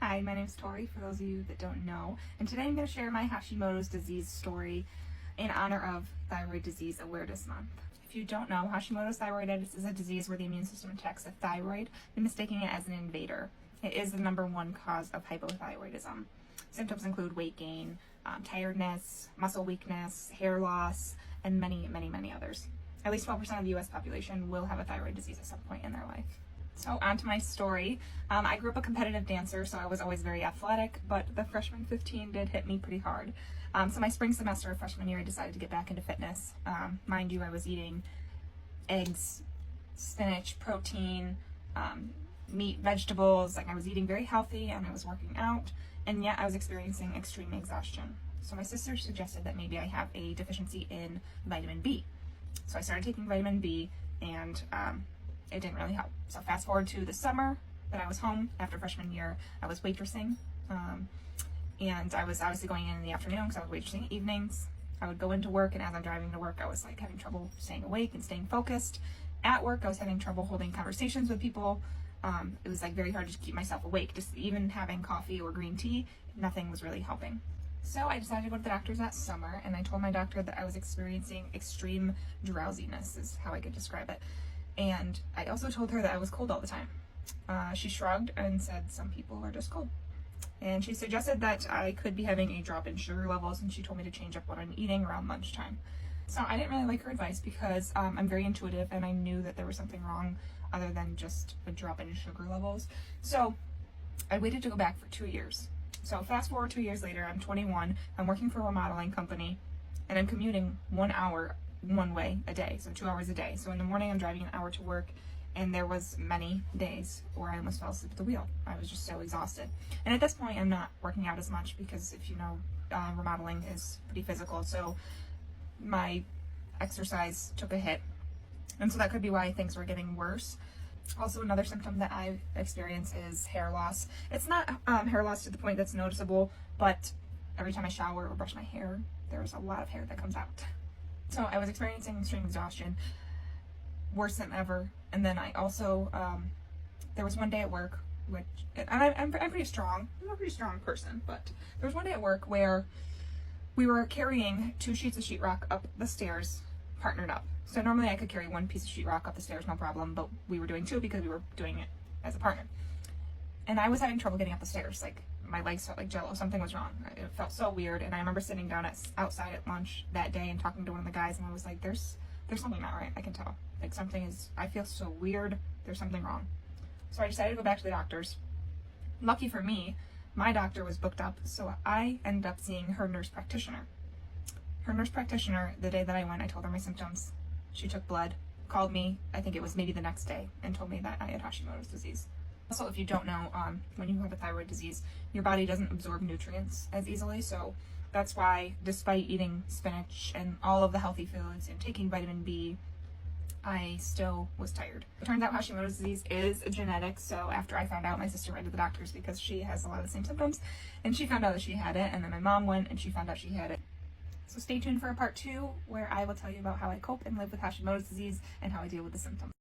Hi, my name's Tori, for those of you that don't know, and today I'm going to share my Hashimoto's disease story in honor of Thyroid Disease Awareness Month. If you don't know, Hashimoto's thyroiditis is a disease where the immune system attacks the thyroid and mistaking it as an invader. It is the #1 cause of hypothyroidism. Symptoms include weight gain, tiredness, muscle weakness, hair loss, and many, many, many others. At least 12% of the U.S. population will have a thyroid disease at some point in their life. So on to my story. I grew up a competitive dancer, so I was always very athletic, but the freshman 15 did hit me pretty hard. So my spring semester of freshman year, I decided to get back into fitness. Mind you, I was eating eggs, spinach, protein, meat, vegetables. Like, I was eating very healthy and I was working out, and yet I was experiencing extreme exhaustion. So my sister suggested that maybe I have a deficiency in vitamin B. So I started taking vitamin B, and it didn't really help. So fast forward to the summer that I was home after freshman year, I was waitressing, and I was obviously going in the afternoon because I was waitressing evenings. I would go into work, and as I'm driving to work, I was like having trouble staying awake and staying focused. At work, I was having trouble holding conversations with people. It was like very hard to keep myself awake. Just even having coffee or green tea, nothing was really helping. So I decided to go to the doctor's that summer, and I told my doctor that I was experiencing extreme drowsiness, is how I could describe it. And I also told her that I was cold all the time. She shrugged and said, some people are just cold. And she suggested that I could be having a drop in sugar levels, and she told me to change up what I'm eating around lunchtime. So I didn't really like her advice because I'm very intuitive, and I knew that there was something wrong other than just a drop in sugar levels. So I waited to go back for 2 years. So fast forward 2 years later, I'm 21, I'm working for a remodeling company, and I'm commuting 1 hour one way a day, so 2 hours a day. So in the morning I'm driving an hour to work, and there was many days where I almost fell asleep at the wheel. I was just so exhausted. And at this point I'm not working out as much because, if you know, remodeling is pretty physical, so my exercise took a hit, and so that could be why things were getting worse. Also, another symptom that I experience is hair loss. It's not hair loss to the point that's noticeable, but every time I shower or brush my hair, there's a lot of hair that comes out. So I was experiencing extreme exhaustion, worse than ever. And then I also, there was one day at work, which, and I'm pretty strong. I'm a pretty strong person, but there was one day at work where we were carrying 2 sheets of sheetrock up the stairs, partnered up. So normally I could carry 1 piece of sheetrock up the stairs, no problem, but we were doing 2 because we were doing it as a partner. And I was having trouble getting up the stairs. Like, my legs felt like jello. Something was wrong. It felt so weird. And I remember sitting down outside at lunch that day and talking to one of the guys, and I was like, there's something not right. I can tell. Like, something is, I feel so weird. There's something wrong. So I decided to go back to the doctor's. Lucky for me, my doctor was booked up, so I ended up seeing her nurse practitioner. Her nurse practitioner, the day that I went, I told her my symptoms. She took blood, called me, I think it was maybe the next day, and told me that I had Hashimoto's disease. Also, if you don't know, when you have a thyroid disease, your body doesn't absorb nutrients as easily, so that's why, despite eating spinach and all of the healthy foods and taking vitamin B, I still was tired. It turns out Hashimoto's disease is genetic, so after I found out, my sister went to the doctors because she has a lot of the same symptoms, and she found out that she had it, and then my mom went and she found out she had it. So stay tuned for a part 2 where I will tell you about how I cope and live with Hashimoto's disease and how I deal with the symptoms.